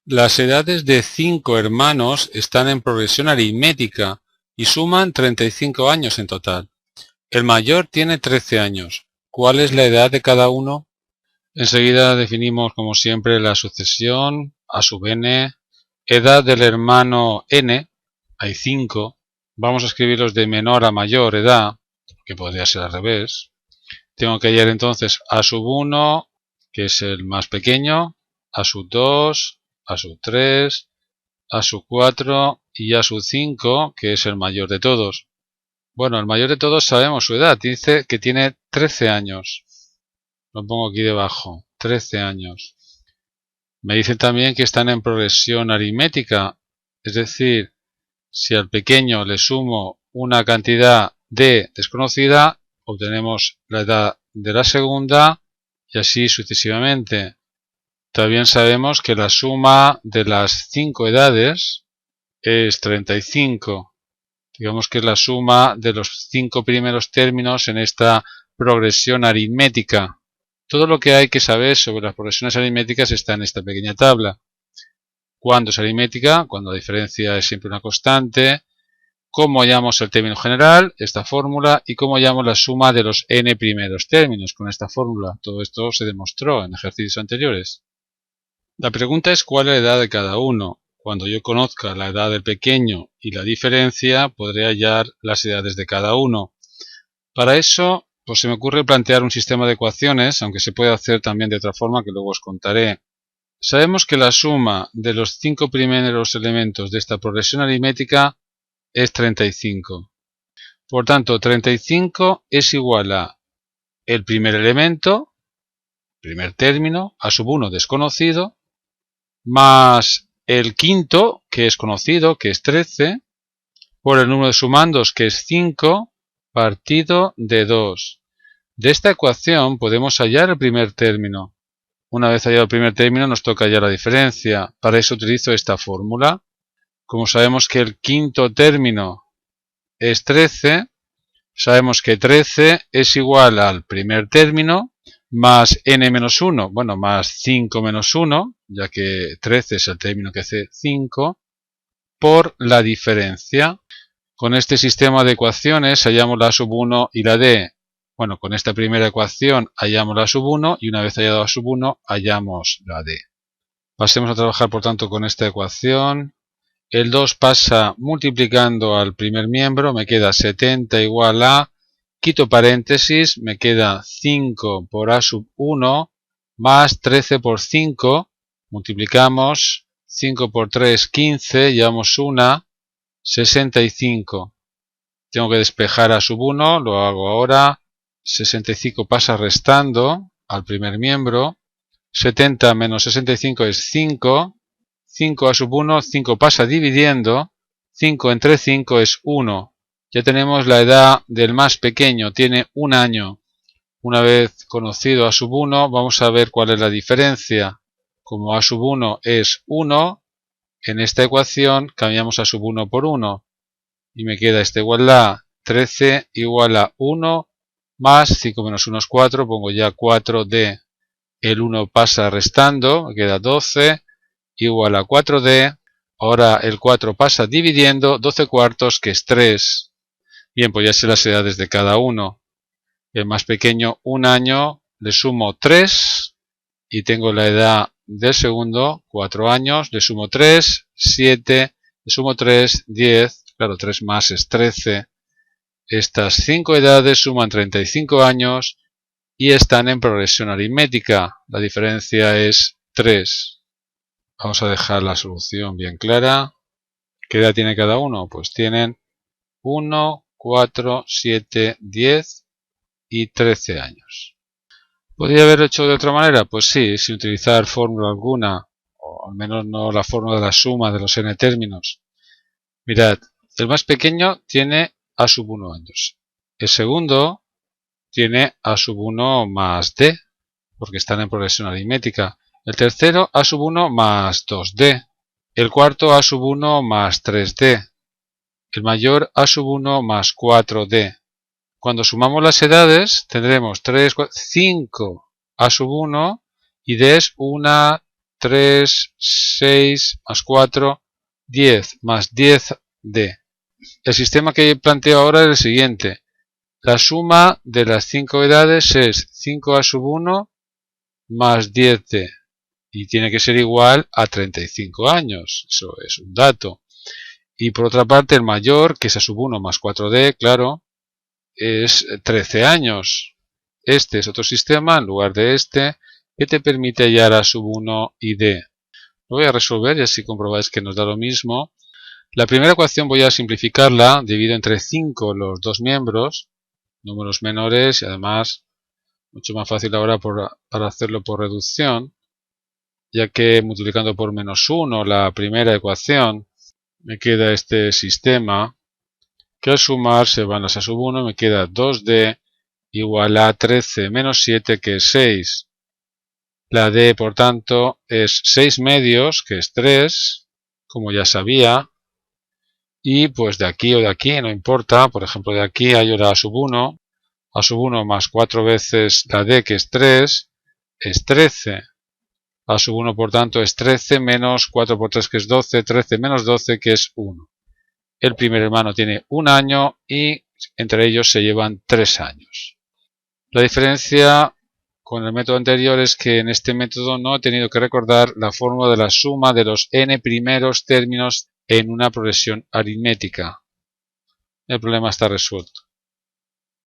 Las edades de 5 hermanos están en progresión aritmética y suman 35 años en total. El mayor tiene 13 años. ¿Cuál es la edad de cada uno? Enseguida definimos como siempre la sucesión a sub n, edad del hermano n, hay 5, vamos a escribirlos de menor a mayor edad, que podría ser al revés. Tengo que hallar entonces a sub 1, que es el más pequeño, a sub 2, a sub 3, a sub 4 y a sub 5, que es el mayor de todos. Bueno, el mayor de todos sabemos su edad, dice que tiene 13 años. Lo pongo aquí debajo, 13 años. Me dicen también que están en progresión aritmética, es decir, si al pequeño le sumo una cantidad d desconocida, obtenemos la edad de la segunda y así sucesivamente. También sabemos que la suma de las 5 edades es 35. Digamos que es la suma de los 5 primeros términos en esta progresión aritmética. Todo lo que hay que saber sobre las progresiones aritméticas está en esta pequeña tabla. ¿Cuándo es aritmética? Cuando la diferencia es siempre una constante. ¿Cómo hallamos el término general? Esta fórmula. ¿Y cómo hallamos la suma de los n primeros términos? Con esta fórmula. Todo esto se demostró en ejercicios anteriores. La pregunta es ¿cuál es la edad de cada uno? Cuando yo conozca la edad del pequeño y la diferencia, podré hallar las edades de cada uno. Para eso, pues se me ocurre plantear un sistema de ecuaciones, aunque se puede hacer también de otra forma que luego os contaré. Sabemos que la suma de los 5 primeros elementos de esta progresión aritmética es 35. Por tanto, 35 es igual a el primer elemento, primer término, a sub 1 desconocido, más el quinto, que es conocido, que es 13, por el número de sumandos, que es 5, partido de 2. De esta ecuación podemos hallar el primer término. Una vez hallado el primer término nos toca hallar la diferencia. Para eso utilizo esta fórmula. Como sabemos que el quinto término es 13, sabemos que 13 es igual al primer término más n menos 1, bueno, más 5 menos 1, ya que 13 es el término que hace 5, por la diferencia. Con este sistema de ecuaciones hallamos la sub 1 y la d. Bueno, con esta primera ecuación hallamos la sub 1 y una vez hallado la sub 1 hallamos la d. Pasemos a trabajar por tanto con esta ecuación. El 2 pasa multiplicando al primer miembro, me queda 70 igual a, quito paréntesis, me queda 5 por a sub 1 más 13 por 5, multiplicamos, 5 por 3, 15, llevamos una, 65. Tengo que despejar a sub 1, lo hago ahora, 65 pasa restando al primer miembro, 70 menos 65 es 5, 5 a sub 1, 5 pasa dividiendo, 5 entre 5 es 1. Ya tenemos la edad del más pequeño, tiene un año. Una vez conocido a sub 1, vamos a ver cuál es la diferencia. Como a sub 1 es 1, en esta ecuación cambiamos a sub 1 por 1. Y me queda esta igualdad, 13 igual a 1 más 5 menos 1 es 4, pongo ya 4d. El 1 pasa restando, me queda 12 igual a 4d. Ahora el 4 pasa dividiendo, 12 cuartos, que es 3. Bien, pues ya sé las edades de cada uno. El más pequeño, un año, le sumo 3 y tengo la edad del segundo, 4 años, le sumo 3, 7, le sumo 3, 10, claro, 3 más es 13. Estas 5 edades suman 35 años y están en progresión aritmética. La diferencia es 3. Vamos a dejar la solución bien clara. ¿Qué edad tiene cada uno? Pues tienen 1, 4, 7, 10 y 13 años. ¿Podría haberlo hecho de otra manera? Pues sí, sin utilizar fórmula alguna, o al menos no la fórmula de la suma de los n términos. Mirad, el más pequeño tiene a sub 1 años. El segundo tiene a sub 1 más d, porque están en progresión aritmética. El tercero a sub 1 más 2d. El cuarto a sub 1 más 3d. El mayor a sub 1 más 4d. Cuando sumamos las edades tendremos 3, 4, 5 a sub 1 y d es 1, 3, 6, más 4, 10, más 10D. El sistema que planteo ahora es el siguiente. La suma de las 5 edades es 5A sub 1 más 10D. Y tiene que ser igual a 35 años. Eso es un dato. Y por otra parte, el mayor, que es A sub 1 más 4D, claro, es 13 años. Este es otro sistema en lugar de este, que te permite hallar A sub 1 y D. Lo voy a resolver y así comprobáis que nos da lo mismo. La primera ecuación voy a simplificarla, divido entre 5 los dos miembros, números menores y además mucho más fácil ahora para hacerlo por reducción, ya que multiplicando por menos 1 la primera ecuación me queda este sistema que al sumar se van las A sub 1, me queda 2D igual a 13 menos 7 que es 6. La D por tanto es 6 medios que es 3, como ya sabía. Y pues de aquí o de aquí, no importa, por ejemplo de aquí hallo la A sub 1, A sub 1 más 4 veces la D que es 3, es 13. A sub 1 por tanto es 13 menos 4 por 3 que es 12, 13 menos 12 que es 1. El primer hermano tiene 1 año y entre ellos se llevan 3 años. La diferencia con el método anterior es que en este método no he tenido que recordar la fórmula de la suma de los n primeros términos en una progresión aritmética. El problema está resuelto.